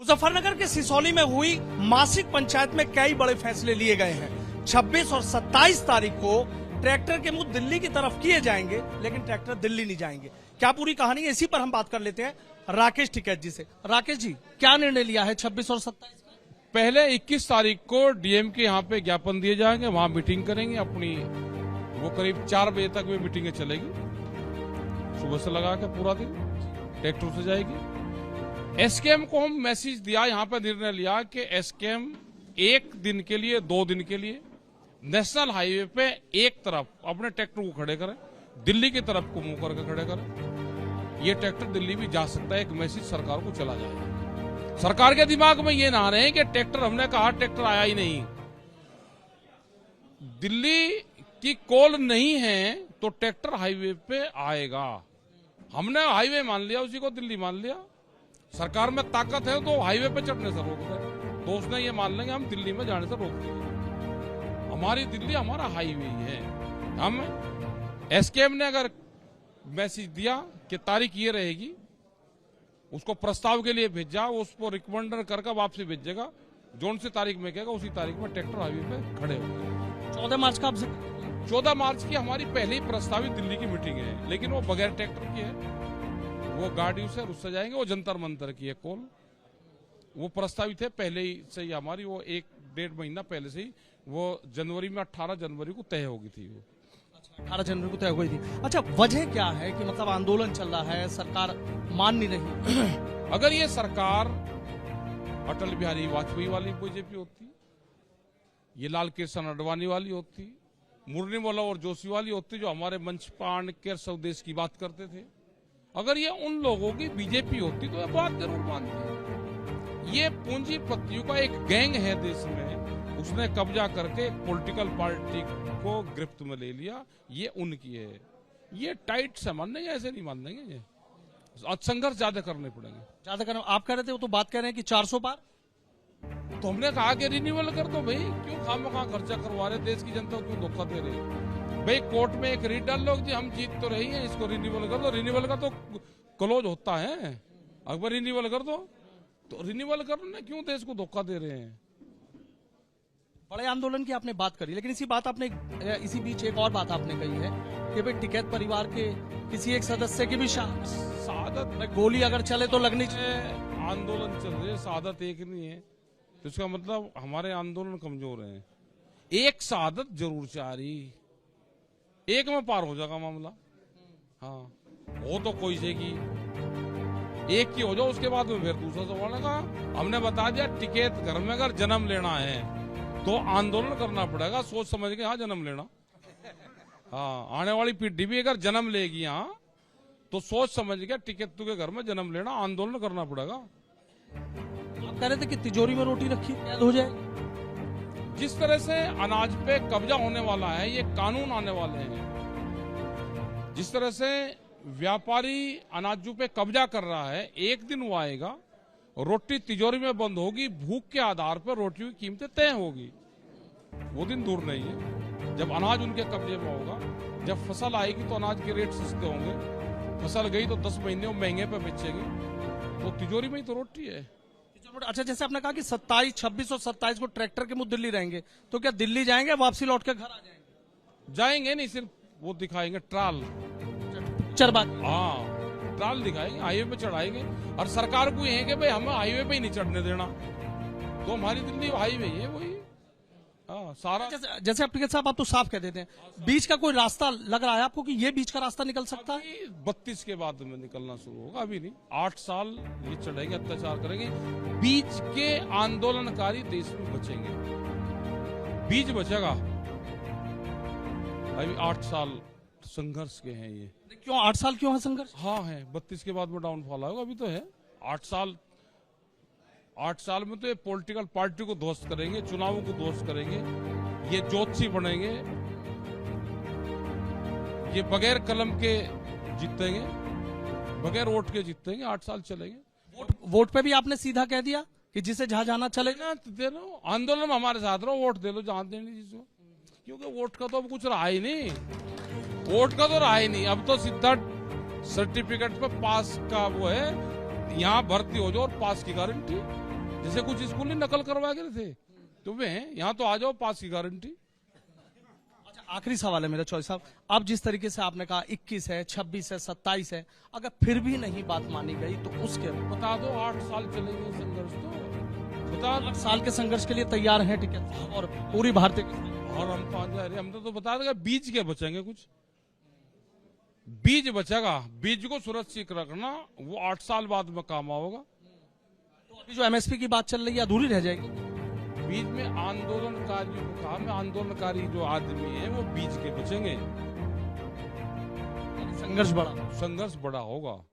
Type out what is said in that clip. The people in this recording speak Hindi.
मुजफ्फरनगर के सिसौली में हुई मासिक पंचायत में कई बड़े फैसले लिए गए हैं। 26 और 27 तारीख को ट्रैक्टर के मुंह दिल्ली की तरफ किए जाएंगे, लेकिन ट्रैक्टर दिल्ली नहीं जाएंगे। क्या पूरी कहानी है, इसी पर हम बात कर लेते हैं राकेश टिकैत जी से। राकेश जी, क्या निर्णय लिया है 26 और 27 का? पहले 21 तारीख को डीएम के यहाँ पे ज्ञापन दिए जाएंगे, वहां मीटिंग करेंगे अपनी। वो करीब 4 बजे तक वे मीटिंगें चलेगी, सुबह से लगा के पूरा दिन ट्रैक्टर से जाएगी। एसकेएम को हम मैसेज दिया, यहाँ पे निर्णय लिया कि एसकेएम 1 दिन के लिए 2 दिन के लिए नेशनल हाईवे पे एक तरफ अपने ट्रैक्टर को खड़े करें, दिल्ली की तरफ को मुंह करके खड़े करें। ये ट्रैक्टर दिल्ली भी जा सकता है, एक मैसेज सरकार को चला जाएगा। सरकार के दिमाग में ये ना रहे कि ट्रैक्टर, हमने कहा ट्रैक्टर आया ही नहीं। दिल्ली की कॉल नहीं है तो ट्रैक्टर हाईवे पे आएगा। हमने हाईवे मान लिया, उसी को दिल्ली मान लिया। सरकार में ताकत है तो हाईवे पे चढ़ने से रोक दे, तो उसने ये मान लेंगे हम दिल्ली में जाने से रोक देंगे। हमारी दिल्ली हमारा हाईवे ही है। हम एसकेएम ने अगर मैसेज दिया कि तारीख ये रहेगी, उसको प्रस्ताव के लिए भेजा, उसको रिकमेंडर करके वापसी भेजेगा। जोन सी तारीख में कहेगा उसी तारीख में ट्रैक्टर हाईवे पे खड़े होंगे। 14 मार्च का 14 मार्च की हमारी पहले ही प्रस्तावित दिल्ली की मीटिंग है, लेकिन वो बगैर ट्रैक्टर की है। वो गाड़ी से रुस जाएंगे। वो जंतर मंतर की है कॉल, वो प्रस्तावित है पहले ही से ही हमारी। वो 1-1.5 महीना पहले से ही वो जनवरी में 18 जनवरी को तय होगी थी। वो 18 जनवरी को तय हुई थी। अच्छा, वजह क्या है कि मतलब आंदोलन चल रहा है, सरकार मान नहीं रही? अगर ये सरकार अटल बिहारी वाजपेयी वाली बीजेपी होती, ये लाल कृष्ण आडवाणी वाली होती, मुरलीधरन और जोशी वाली होती, जो हमारे मंच पांड के स्वदेश की बात करते थे, अगर ये उन लोगों की बीजेपी होती तो ये बात जरूर मानती। ये पूंजीपतियों का एक गैंग है देश में, उसने कब्जा करके एक पॉलिटिकल पार्टी को गिरफ्त में ले लिया। ये उनकी है। ये टाइट से मान लेंगे, ऐसे नहीं मान लेंगे। ये संघर्ष ज्यादा करने पड़ेंगे। ज्यादा करना आप कह रहे थे, वो तो बात कह रहे हैं कि 400 पार। तो हमने कहा कि रिन्यूअल कर दो भाई, क्यों खामखा खर्चा करवा रहे, देश की जनता को क्यों धोखा दे रहे भाई। कोर्ट में एक रीट डाल लो जी हम जीत तो रही हैं, इसको रिन्यूअल कर दो। रिन्यूअल का तो क्लोज होता है, अगर रिन्यूअल कर दो तो रिन्यूअल करने क्यों देश को धोखा दे रहे हैं। बड़े आंदोलन की आपने बात करी, लेकिन इसी बीच एक और बात आपने कही है कि भाई टिकैत परिवार के किसी एक सदस्य की भी शहादत में गोली अगर चले तो लगनी चाहिए। आंदोलन चल रहे, शहादत एक नहीं है, तो इसका मतलब हमारे आंदोलन कमजोर है। एक शहादत जरूर चाह रही, एक में पार हो जाएगा मामला। हाँ, वो तो कोई सेगी एक की हो जाओ, उसके बाद में फिर दूसरा सवाल है। हमने बता दिया टिकैत घर में अगर जन्म लेना है तो आंदोलन करना पड़ेगा, सोच समझ के। हाँ, जन्म लेना, हाँ, आने वाली पीढ़ी भी अगर जन्म लेगी यहाँ तो सोच समझ के टिकैत के घर में जन्म लेना, आंदोलन करना पड़ेगा। आप कह रहे थे कि तिजोरी में रोटी रखी कैद हो जाएगी। जिस तरह से अनाज पे कब्जा होने वाला है, ये कानून आने वाले हैं। जिस तरह से व्यापारी अनाजों पे कब्जा कर रहा है, एक दिन वो आएगा, रोटी तिजोरी में बंद होगी, भूख के आधार पर रोटियों की कीमतें तय होगी। वो दिन दूर नहीं है जब अनाज उनके कब्जे में होगा। जब फसल आएगी तो अनाज के रेट सस्ते होंगे, फसल गई तो 10 महीने वो महंगे पे बेचेगी, तो तिजोरी में ही तो रोटी है। अच्छा, जैसे आपने कहा कि 27, 26 और 27 को ट्रैक्टर के मुंह दिल्ली रहेंगे, तो क्या दिल्ली जाएंगे, वापसी लौट के घर आ जाएंगे? जाएंगे नहीं, सिर्फ वो दिखाएंगे ट्राल। हाँ, ट्राल दिखाएंगे, हाईवे पे चढ़ाएंगे। और सरकार को ये है कि भाई हमें हाईवे पे ही नहीं चढ़ने देना, तो हमारी दिल्ली हाईवे ही है वही। हाँ, सारा जैसे आप टिकैत साहब, आप तो साफ कह देते हैं, बीच का कोई रास्ता लग रहा है आपको कि ये बीच का रास्ता निकल सकता है? 32 के बाद में निकलना शुरू होगा, अभी नहीं। 8 साल ये चढ़ेंगे, अत्याचार करेंगे। बीच के आंदोलनकारी देश में बचेंगे, बीच बचेगा। अभी 8 साल संघर्ष के हैं ये। क्यों 8 साल क्यों है संघर्ष? हाँ है, 32 के बाद में डाउनफॉल आएगा, अभी तो है 8 साल। 8 साल में तो ये पॉलिटिकल पार्टी को ध्वस्त करेंगे, चुनावों को ध्वस्त करेंगे, ये ज्योतिषी बनेंगे, ये बगैर कलम के जीतेंगे, बगैर वोट के जीतेंगे। 8 साल चलेंगे। वोट पे भी आपने सीधा कह दिया कि जिसे जहां जाना चले ना, दे लो आंदोलन में हमारे साथ रहो, वोट दे लो जहां देनी जिसको, क्योंकि वोट का तो अब कुछ रहा ही नहीं। वोट का तो रहा ही नहीं, अब तो सीधा सर्टिफिकेट पे पास का वो है, यहाँ भर्ती हो जाओ और पास की गारंटी। जैसे कुछ स्कूल नहीं नकल करवा गए थे तुम्हें, यहाँ तो आ जाओ, पास की गारंटी। अच्छा, आखिरी सवाल है मेरा चौधरी साहब, अब जिस तरीके से आपने कहा 21 है, 26 है, 27 है, अगर फिर भी नहीं बात मानी गई तो उसके बता दो 8 साल चलेंगे संघर्ष, तो बता 8 साल के संघर्ष के लिए तैयार हैं टिकट साहब और पूरी भारतीय किसान। और हम तो जा रहे, हम तो बता देगा बीज के बचेंगे, कुछ बीज बचेगा, बीज को सुरक्षित रखना, वो 8 साल बाद में काम आओगा। तो अभी जो एमएसपी की बात चल रही है अधूरी रह जाएगी। बीच में आंदोलनकारियों को कहा, मैं आंदोलनकारी जो आदमी है वो बीज के बचेंगे, संघर्ष बड़ा संघर्ष बड़ा होगा।